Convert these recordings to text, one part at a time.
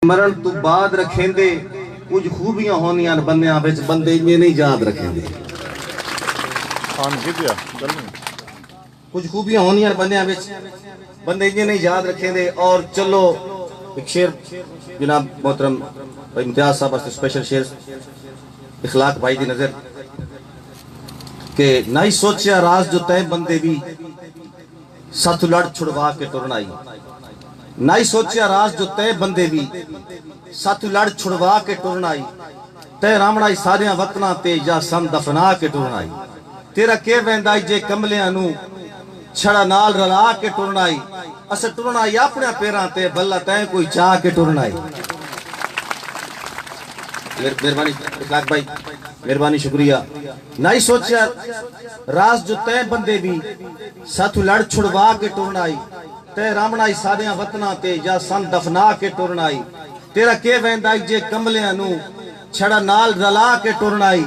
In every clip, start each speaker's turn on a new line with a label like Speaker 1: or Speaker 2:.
Speaker 1: مرن تو بعد رکھیں دے کچھ خوبیاں ہونیاں بندیاں بچ بندے یہ نہیں یاد رکھیں دے کچھ خوبیاں ہونیاں بندیاں بچ بندے یہ نہیں یاد رکھیں دے. اور چلو ایک شیر جناب محترم بھائی امتیاز صاحب اس اسپیشل شیر اخلاق بھائی دی نظر کہ نہ ہی سوچیا راز جو تے بندے بھی ساتھ لڑ چھڑوا کے ٹرنائی. نہ ہی سوچیا راز جو تے بندے بھی ساتھ لڑ چھڑوا کے ٹرنائی. تے رامڑائی ساریاں وطنہ تے یا سن دفنا کے ٹرنائی. تیرا کے ویندائی جے کملیاں نو چھڑا نال رلا کے ٹرنائی. اسے ٹرنائی اپنے پیراں تے بھلا تے کوئی چاہ کے ٹرنائی. مہربانی اخلاق بھائی مہربانی شکریہ. نہ ہی سوچیا راز جو تے بندے بھی ساتھ لڑ چھڑوا کے ٹرنائی. تے رامڑائی ساریاں وطنہ تے یا سن دفنا کے ٹرنائی. تیرا کے ویندائی جے کملیاں نو چھڑا نال رلا کے ٹرنائی.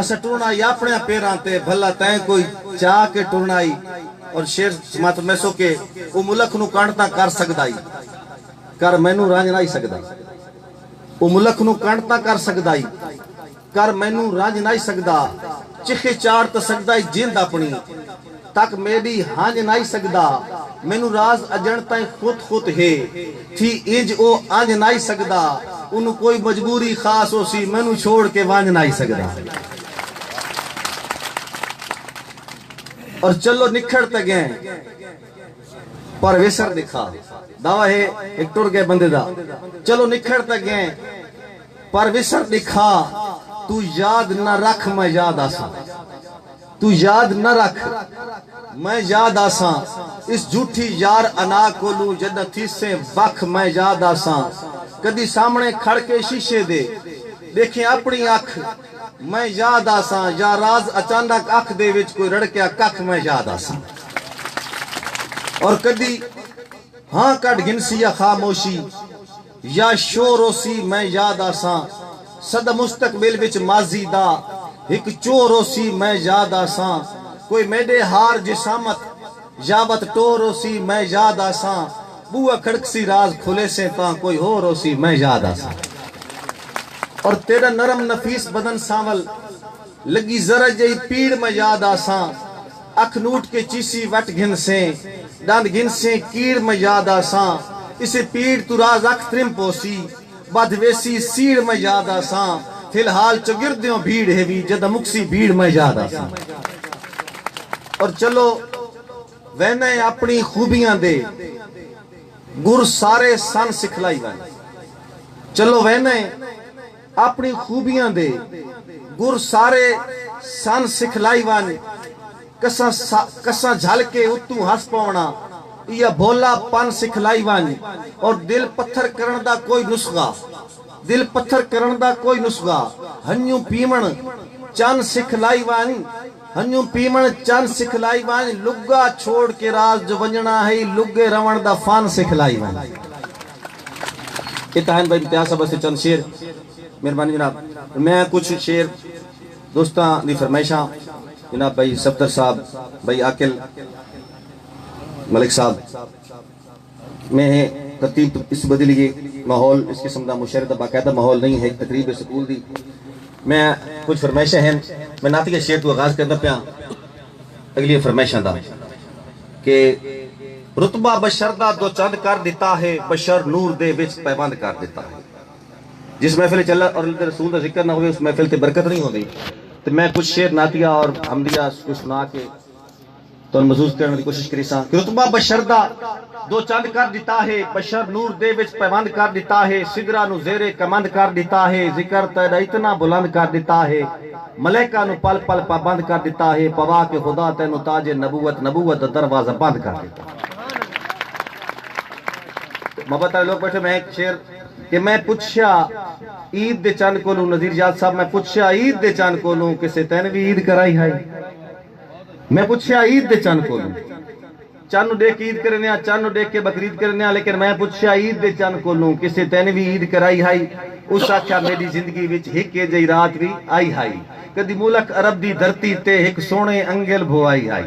Speaker 1: اسا ٹرنائی اپنے پیراں تے بھلا تے کوئی چاہ کے ٹرنائی. اور شیر سمات میں سو کے او ملک نو کانٹا کر سکدائی کر مینوں رانج نہیں سکدا. او ملک نو کانٹا کر سکدائی کر مینوں رانج نہیں سکدا. چکھے چاڑ تے سکدائی جند اپنی تک میری ہانج نہیں سکدا. مینوں راز اجن تائیں خود ہے تھی انج او آنج نہیں سکدا. انہوں کوئی مجبوری خاص ہو سی مینوں چھوڑ کے وانج نہیں سکدا. اور چلو نکھڑتے گئے پر ویسر دکھا دعویٰ ہے ایک ٹر گئے بندے دا. چلو نکھڑتے گئے پر ویسر دکھا تو یاد نہ رکھ میں یاد آساں. تو یاد نہ رکھ میں یاد آساں. اس جھوٹی یار انا کو لوں جنت تھی سے وقت میں یاد آساں. کدی سامنے کھڑ کے شیشے دے دیکھیں اپنی آنکھ میں یاد آساں. یا راز اچانک آنکھ دے وچ کوئی رڑکیا ککھ میں یاد آساں. اور کدی ہاں کٹ گنسی یا خاموشی یا شور ہوسی میں یاد آساں. صد مستقبل وچ ماضی دا ایک چور ہوسی میں یاد آساں. کوئی میڈے ہار جسامت یابت ٹور ہوسی میں یاد آساں. بوہ کھڑکسی راز کھلے سے تاں کوئی ہور ہوسی میں یاد آساں. اور تیرا نرم نفیس بدن ساول لگی ذرا جئی پیڑ میں یاد آساں. اکھ نوٹ کے چیسی وٹ گھن سے ڈاند گھن سے کیڑ میں یاد آساں. اسے پیڑ تو راز اکھ ترم پوسی بدھ ویسی سیڑ میں یاد آساں. فی الحال چگردیوں بھیڑ ہے بھی جد مکسی بھیڑ میں یاد آساں. اور چلو وینے اپنی خوبیاں دے گر سارے سن سکھلائی وین. چلو وینے اپنی خوبیاں دے گر سارے سن سکھلائی وین. کساں جھل کے اتو ہس پونا یا بھولا پن سکھلائی وین. اور دل پتھر کرن دا کوئی نسخہ دل پتھر کرن دا کوئی نسخہ ہنیوں پیمن چان سکھلائی وین. ہنیوں پیمن چان سکھلائی وین. لگا چھوڑ کے راز جو ونجنا ہے لگے روان دا فان سکھلائی وین. اتحان بھائی امتیاز صاحب سے چند شیر مہربانی جناب. میں کچھ شیر دوستاں دی فرمائشاں جناب بھائی صفدر صاحب بھائی عاقل ملک صاحب میں ترتیب اس بدلیے ماحول اس قسم دا مشاہدہ باقاعدہ ماحول نہیں ہے. تقریب سکول دی میں کچھ فرمائشیں ہیں. میں نعتیہ شعر تو آغاز کرنا پیا اگلی فرمائشاں دا کہ رتبہ بشر دا دو چند کر دیتا ہے بشر نور دے وچ پیوند کر دیتا ہے. جس محفل چل اور اللہ رسول دا ذکر نہ ہوئے اس محفل تے برکت نہیں ہو گئی. تو میں کچھ شعر نعتیہ اور حمدیہ کو سنا کے تو محسوس کرنے کی کوشش کری ساں کہ رتبہ بشر دا دو چند کر دیتا ہے بشر نور دے وچ پیوند کر دیتا ہے. سدرا نو زیرے کمند کر دیتا ہے. ذکر تیرا اتنا بلند کر دیتا ہے. ملائکہ نو پل پل پابند کر دیتا ہے. پوا کے خدا تینو تاج نبوت دروازہ بند کر دیتا ہے. محبت والے لوگ بیٹھے. میں ایک شعر کہ میں پوچھا عید دے چند کو نظیر یاد صاحب میں پوچھا عید دے چند کو کسے تین بھی عید کرائی ہے. میں پوچھا عید دے چند کو چند ڈے کے عید کرنے چند ڈے کے بقرعید کرنے. لیکن میں پوچھا عید دے چند کو کسے تین بھی عید کرائی ہے. اس آکھیا میری زندگی وچ ہک جئی رات بھی آئی ہے. کدی ملک عرب دی دھرتی تے ایک سونے انگل بھوائی ہے.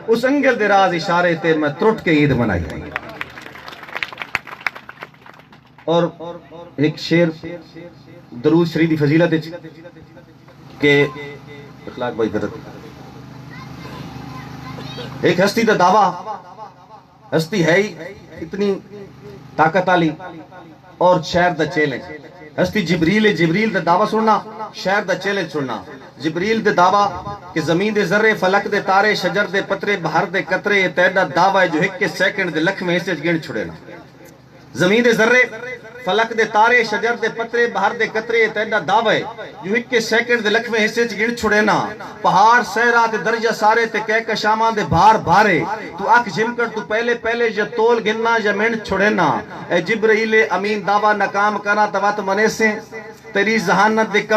Speaker 1: اس انگل دے راز اشارے تے میں ترٹ کے عید منائی ہے. اور ایک شیر درود شریف دی فضیلت کہ اخلاق بھائی فرت ایک ہستی دا دعویٰ ہستی ہے ہی اتنی طاقت والی اور شہر دا چیلنج ہستی جبریل دا دعویٰ سننا شہر دا چیلنج سننا جبریل دے دعویٰ کہ زمین دے ذرے فلک دے تارے شجر دے پترے بہر دے قطرے یہ تیدا دعویٰ ہے جو ایک کے سیکنڈ دے لکھ میں حصے گن چھڑے نا زمین دے ذرے فلک دے تارے شجر دے پترے بہر دے قطرے یہ تیدا دعویٰ ہے جو ایک کے سیکنڈ دے لکھ میں حصے گن چھڑے نا پہاڑ سہرا تے درجہ سارے تے کہہ کشامان دے بھار بھارے تو اک جم کر تو پہلے یا تول گننا یا منٹ چھڑے نا اے جبرائیل امین دعویٰ ناکام کرنا توات منے سے تیری ذہانت دے کم